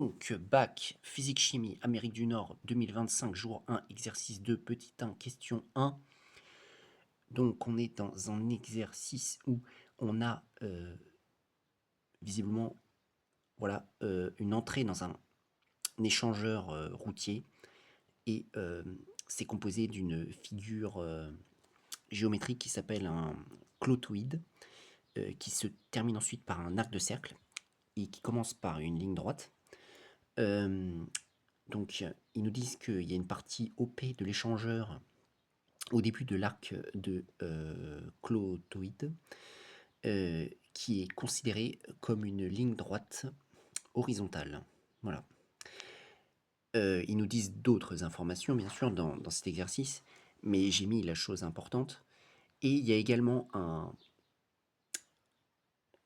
Donc, bac, physique-chimie, Amérique du Nord, 2025, jour 1, exercice 2, petit 1, question 1. Donc, on est dans un exercice où on a visiblement voilà, une entrée dans un échangeur routier et c'est composé d'une figure géométrique qui s'appelle un clotoïde qui se termine ensuite par un arc de cercle et qui commence par une ligne droite. Donc, ils nous disent qu'il y a une partie OP de l'échangeur au début de l'arc de clotoïde qui est considéré comme une ligne droite horizontale. Voilà. Ils nous disent d'autres informations, bien sûr, dans cet exercice, mais j'ai mis la chose importante. Et il y a également un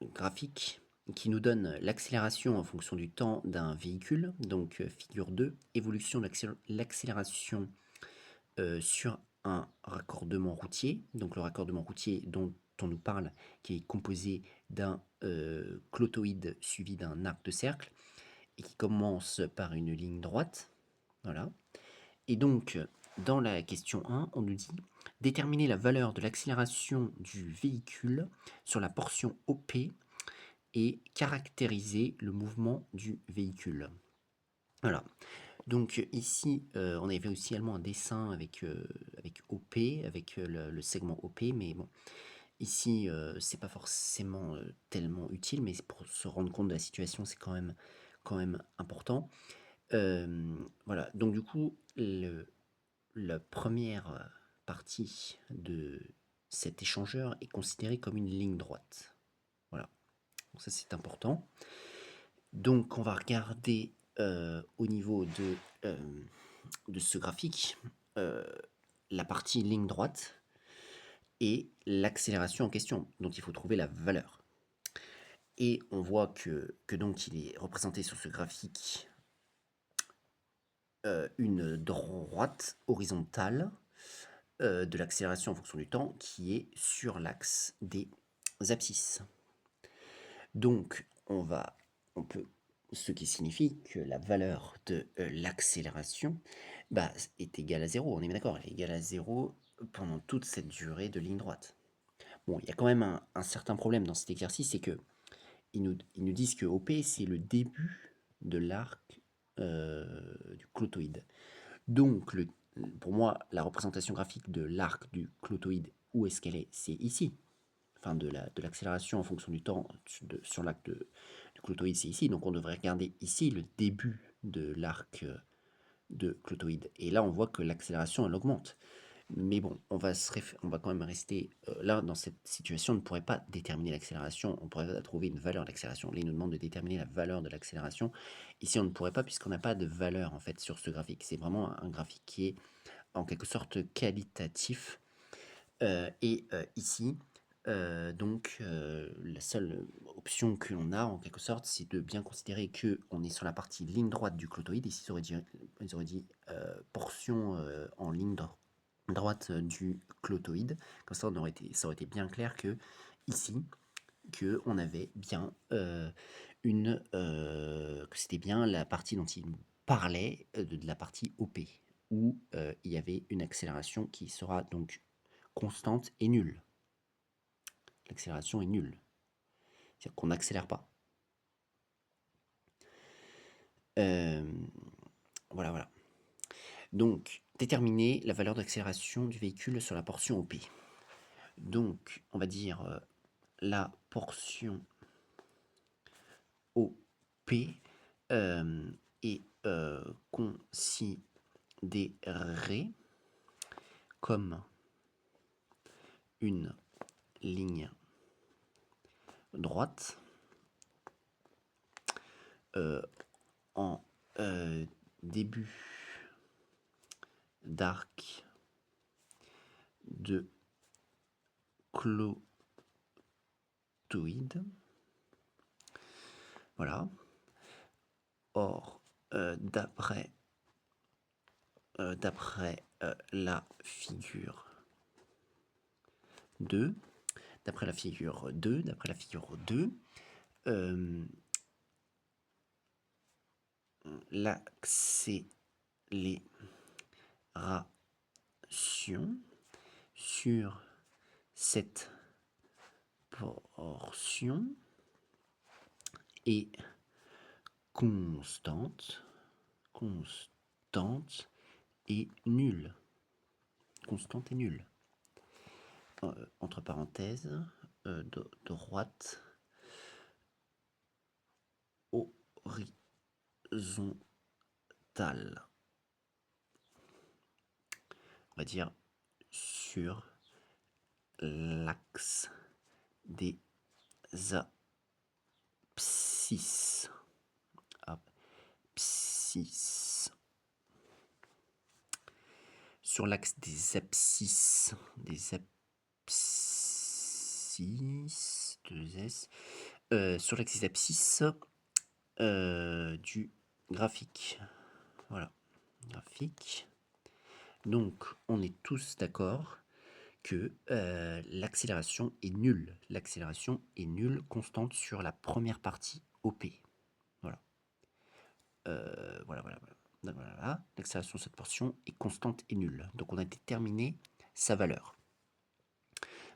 graphique qui nous donne l'accélération en fonction du temps d'un véhicule, donc figure 2, évolution de l'accélération sur un raccordement routier, donc le raccordement routier dont on nous parle, qui est composé d'un clotoïde suivi d'un arc de cercle, et qui commence par une ligne droite. Voilà. Et donc, dans la question 1, on nous dit déterminer la valeur de l'accélération du véhicule sur la portion OP et caractériser le mouvement du véhicule. Voilà. Donc ici, on avait aussi également un dessin avec OP, avec le segment OP, mais bon, ici, c'est pas forcément tellement utile, mais pour se rendre compte de la situation, c'est quand même important. Voilà, donc du coup, la première partie de cet échangeur est considérée comme une ligne droite. Voilà, donc ça c'est important. Donc on va regarder au niveau de ce graphique la partie ligne droite et l'accélération en question, dont il faut trouver la valeur. Et on voit que donc il est représenté sur ce graphique une droite horizontale de l'accélération en fonction du temps qui est sur l'axe des abscisses. Donc on peut, ce qui signifie que la valeur de l'accélération est égale à 0, on est bien d'accord, elle est égale à 0 pendant toute cette durée de ligne droite. Bon, il y a quand même un certain problème dans cet exercice, c'est que ils nous disent que OP, c'est le début de l'arc du clotoïde. Donc, pour moi, la représentation graphique de l'arc du clotoïde, où est-ce qu'elle est? C'est ici. Enfin, de l'accélération en fonction du temps sur l'arc du clotoïde, c'est ici. Donc, on devrait regarder ici le début de l'arc de clotoïde. Et là, on voit que l'accélération, elle augmente. Mais bon, on va quand même rester là, dans cette situation, on ne pourrait pas déterminer l'accélération, on pourrait pas trouver une valeur d'accélération. Là, il nous demande de déterminer la valeur de l'accélération. Ici, on ne pourrait pas puisqu'on n'a pas de valeur en fait sur ce graphique. C'est vraiment un graphique qui est en quelque sorte qualitatif. Ici, la seule option que l'on a en quelque sorte, c'est de bien considérer que on est sur la partie ligne droite du clotoïde. Ici, ils auraient dit portion en ligne droite du clotoïde. Comme ça, ça aurait été bien clair que ici, que on avait bien que c'était bien la partie dont il parlait de la partie OP, où il y avait une accélération qui sera donc constante et nulle. L'accélération est nulle. C'est-à-dire qu'on n'accélère pas. Euh, voilà. Donc, déterminer la valeur d'accélération du véhicule sur la portion OP. Donc, on va dire la portion OP est considérée comme une ligne droite en début d'arc de clotoïde. Voilà. Or, d'après la figure 2, euh, l'accélération sur cette portion est constante et nulle. Constante et nulle. Entre parenthèses, droite horizontale. On va dire sur l'axe des abscisses. Sur l'axe des abscisses. Sur l'axe des abscisses du graphique. Voilà, graphique. Donc, on est tous d'accord que l'accélération est nulle. L'accélération est nulle, constante sur la première partie OP. Voilà. Voilà. L'accélération de cette portion est constante et nulle. Donc, on a déterminé sa valeur.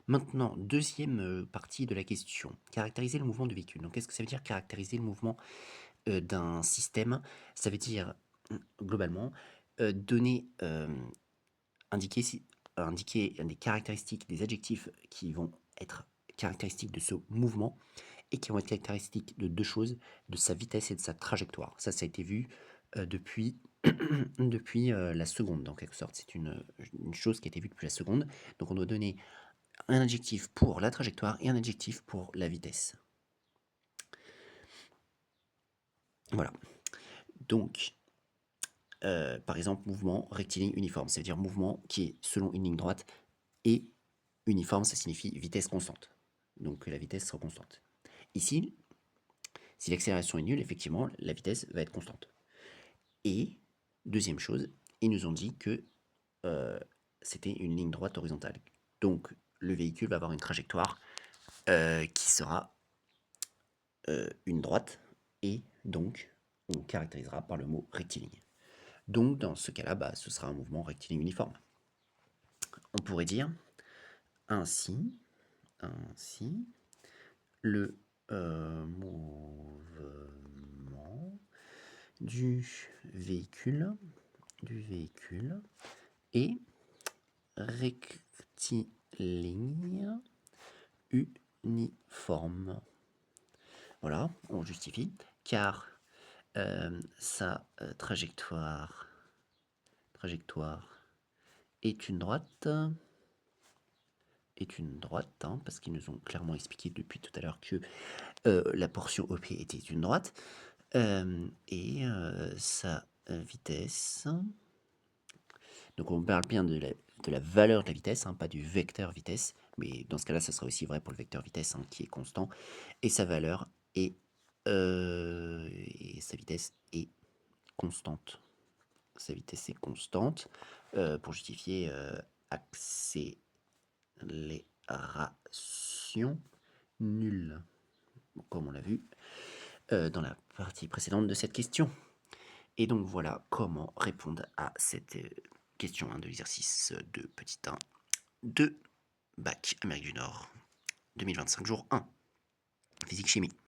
Maintenant, deuxième partie de la question. Caractériser le mouvement du véhicule. Donc, qu'est-ce que ça veut dire caractériser le mouvement d'un système? Ça veut dire, globalement, indiquer des caractéristiques, des adjectifs qui vont être caractéristiques de ce mouvement et qui vont être caractéristiques de deux choses, de sa vitesse et de sa trajectoire. Ça a été vu depuis la seconde, en quelque sorte. C'est une chose qui a été vue depuis la seconde. Donc on doit donner un adjectif pour la trajectoire et un adjectif pour la vitesse. Voilà. Donc, par exemple, mouvement rectiligne uniforme, ça veut dire mouvement qui est selon une ligne droite, et uniforme, ça signifie vitesse constante. Donc la vitesse sera constante. Ici, si l'accélération est nulle, effectivement, la vitesse va être constante. Et, deuxième chose, ils nous ont dit que c'était une ligne droite horizontale. Donc le véhicule va avoir une trajectoire qui sera une droite, et donc on caractérisera par le mot rectiligne. Donc dans ce cas-là, ce sera un mouvement rectiligne uniforme. On pourrait dire ainsi le mouvement du véhicule est rectiligne uniforme. Voilà, on justifie, car sa trajectoire est une droite, parce qu'ils nous ont clairement expliqué depuis tout à l'heure que la portion OP était une droite, et sa vitesse. Donc on parle bien de la valeur de la vitesse, pas du vecteur vitesse, mais dans ce cas-là, ça sera aussi vrai pour le vecteur vitesse qui est constant, et sa valeur est et sa vitesse est constante. Sa vitesse est constante pour justifier accélération nulle, comme on l'a vu dans la partie précédente de cette question. Et donc voilà comment répondre à cette question 1 de l'exercice de petit 1 de Bac Amérique du Nord 2025 jour 1 physique chimie.